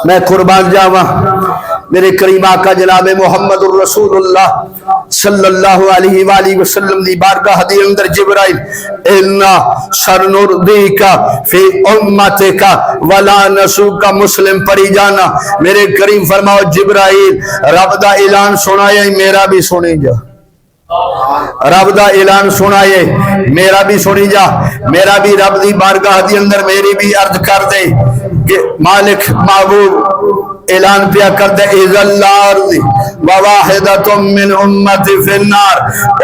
میں قربان جاواں میرے کریم آقا جناب محمد الرسول اللہ صلی اللہ علیہ وآلہ وسلم دی بارگاہ دی اندر جبرائیل اِنَّا سَنُرْضِيكَ فِي أُمَّتِكَ وَلَا نَسُوكَ مسلم پڑھی جانا. میرے کریم فرماؤ جبرائیل رب دا اعلان سنائے میرا بھی سنی جا. رب دا اعلان سنائے میرا بھی سنی جا. میرا بھی رب دی بارگاہ دی اندر میری بھی عرض کر دے کہ مالک معبود اعلان پیا کر دے اِذَا اللَّارْضِ وَوَاحِدَةٌ مِّنْ أُمَّتِ فِي النَّارِ.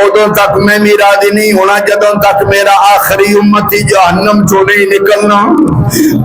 ادوں تک میں میرادی نہیں ہونا جدوں تک میرا آخری امتی جہنم چو نہیں نکلنا.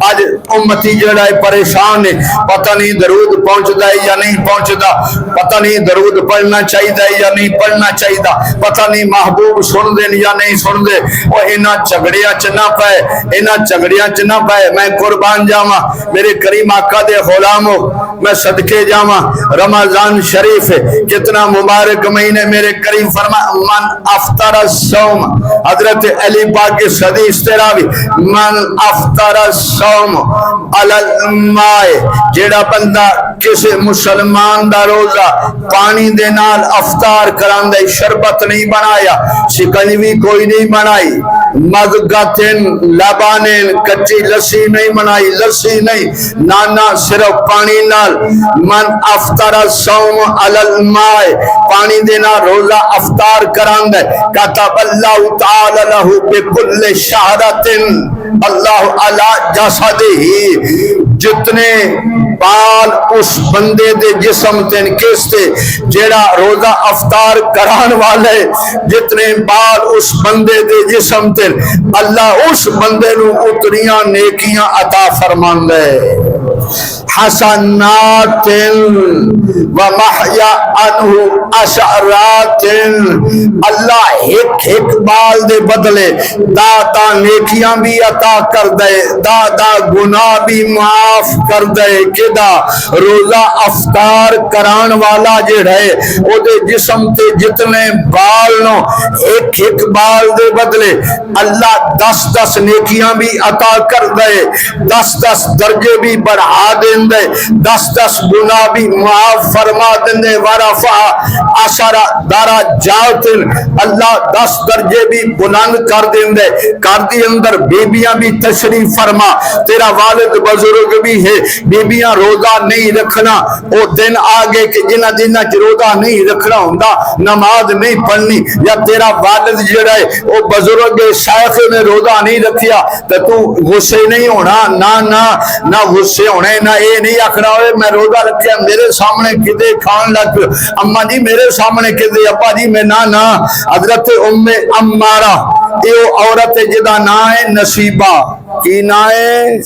آج امتی جڑا ہے پریشان ہے, پتہ نہیں درود پہنچدا ہے یا نہیں پہنچدا, پتہ نہیں درود پڑھنا چاہیے یا نہیں پڑھنا چاہیے, پتہ نہیں محبوب سن دے یا نہیں سن دے. وہ انہاں جھگڑیاں چ نہ پائے, انہاں جھگڑیاں چ نہ پائے. میں قربان جاواں میرے کریم آقا دے غلامو, میں صدقے جاواں رمضان شریف کتنا مبارک مہینے. میرے کریم فرما من افطر الصوم, حضرت علی پاک کی حدیث تراوی من افطر الصوم علی الماء, جیڑا بندہ کسی مسلمان دا روزہ پانی دے نال افطار کران دے, شربت نہیں بنایا, شکنجی کوئی نہیں بنائی, مذغتن لبانن کچی لسی نہیں بنائی, لسی نہیں نانا صرف پانی نال. من افطر الصوم علی الماء, پانی دینا روزہ افطار کران دے, کتب اللہ تعالی لہو بکل شہرتن اللہ علی جسدہ, جتنے بال اس بندے دے جسم تن کستے جیڑا روزہ افطار کران والے, جتنے بال اس بندے دے جسم تن اللہ اس بندے نو اتنیاں نیکیاں عطا فرمان دے. حسنات ومحیا عنہ اشعرات, اللہ ایک بال دے بدلے دادا نیکیاں بھی عطا کر دے, دادا گناہ بھی معاف کر دے. کدا روزہ افطار کران والا جڑا ہے او دے جسم تے جتنے بال نو ایک بال دے بدلے اللہ 10 نیکیاں بھی عطا کر دے, 10 درجے بھی بڑھا دیں دے, 10 گناہ بھی معاف فرما دیں دے. ورفع 10 درجات, اللہ 10 درجے بھی بلند کر دیں دے. کر دی اندر بیبیاں بھی تشریف فرما, تیرا والد بزرگ بھی ہے, بیبیاں روزہ نہیں رکھنا, او دن آگے کہ جنہ دنہ روزہ نہیں رکھنا ہوندا, نماز نہیں پڑھنی, یا تیرا والد جڑا ہے او بزرگ شیخ نے روزہ نہیں رکھیا تو غصے نہیں ہونا, نہ غصے ہونے, نہ اے نہیں آکھنا ہوئے میں روزہ رکھیا میرے سامنے کدے کھان لگ پہ, اماں جی میرے سامنے کدے, ابا جی میں نہ. حضرت ام امارہ یہ عورت جدا نا ہے نصیبہ, کی نا ہے,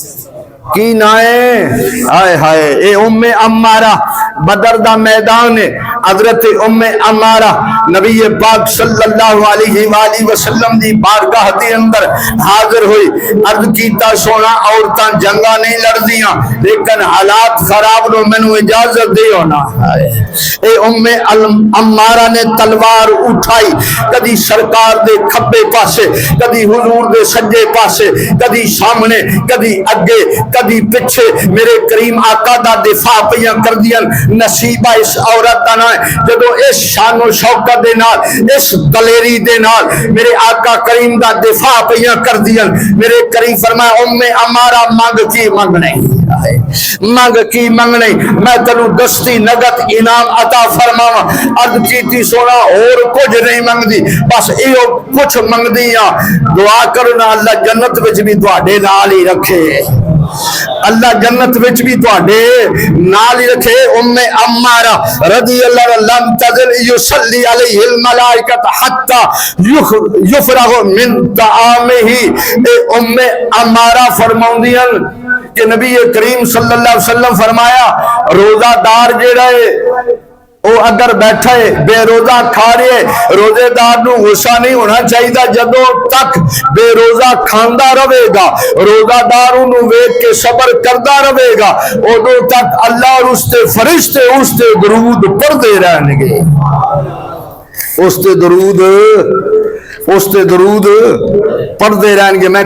کی نائے ہائے ہائے, اے ام امارہ بدر دا میدان ہے. حضرت ام امارہ نبی پاک صلی اللہ علیہ وآلہ وسلم دی بارگاہ دے اندر حاضر ہوئی, عرض کیتا سونا عورتاں جنگا نہیں لڑدیاں لیکن حالات خراب نو مینوں اجازت دے ہونا. اے ام امارہ نے تلوار اٹھائی, کدی سرکار دے کھبے پاسے, کدی حضور دے سجے پاسے, کدی سامنے, کدی اگے, کدی پچھے. میرے کریم آقا دا دفاع پیاں کر دیاں. نصیبہ اس عورت دا نا ہے, جدو اس شان و شوکت دے نال, اس دلیری دے نال میرے آقا کریم دا دفاع پیاں کر دیاں. میرے کریم فرمایا ام امارہ مانگ کی منگنے, مانگ کی منگنے, میں تنو دستی نگت انعام عطا فرماواں. عرض کیتی سونا اور کچھ نہیں منگ دی, بس ایو کچھ منگ دیاں, دعا کرنا اللہ جنت وچ بھی تواڈے نال ہی رکھے, اللہ جنت وچ بھی تواڈے نال ہی رکھے. ام امارہ رضی اللہ عنہ لم تزل یصلی علیہ الملائکۃ حتی یفرغ من طعامہ. ام امارہ فرماؤندیاں کہ نبی کریم صلی اللہ علیہ وسلم فرمایا روزہ دار جڑا ہے او اگر بیٹھا ہے بے روزہ کھا رہے, روزے دار نو غصہ نہیں ہونا چاہیے جدوں تک بے روزہ کھاندا رہے گا, روزہ دار نو ویکھ کے صبر کردا رہے گا, ادوں تک اللہ اور اس تے فرشتے اس تے درود پڑھتے رہن گے, اس تے درود پڑھتے رہن گے. میں